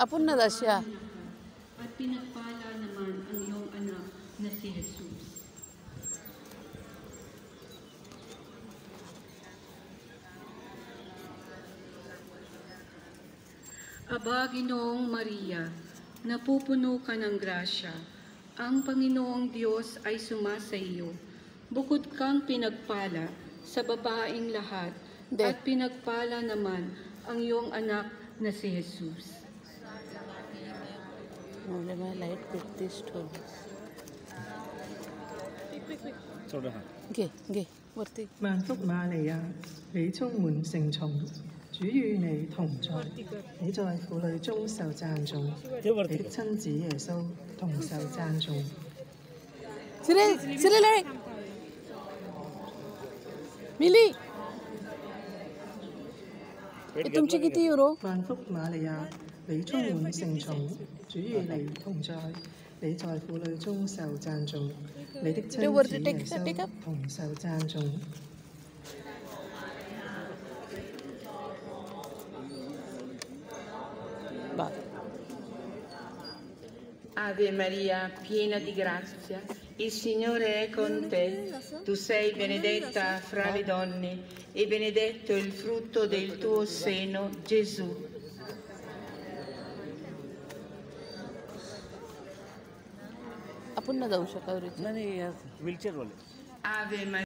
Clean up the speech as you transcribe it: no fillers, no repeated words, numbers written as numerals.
Apun na daw siya. At pinagpala naman ang iyong anak na si Jesus. Aba, Ginoong Maria, napupuno ka ng grasya. Ang Panginoong Diyos ay sumasa iyo. Bukod kang pinagpala sa babaeng lahat, at pinagpala naman ang iyong anak na si Jesus. लाइट टेस्ट हो वरती萬福瑪利亞，你充滿聖寵，主與你同在，你在婦女中受讚頌，你的親子耶穌同受讚頌。सिले मिली तुमची किती euro 萬福瑪利亞，你充滿聖寵，主與你同在，你在婦女中受讚頌，你的親子耶穌同受讚頌。Ave Maria, piena di grazia, il Signore è con te. Tu sei benedetta fra le donne e benedetto il frutto del tuo seno, Gesù. आपण ना जाऊ शकतो Ave Maria.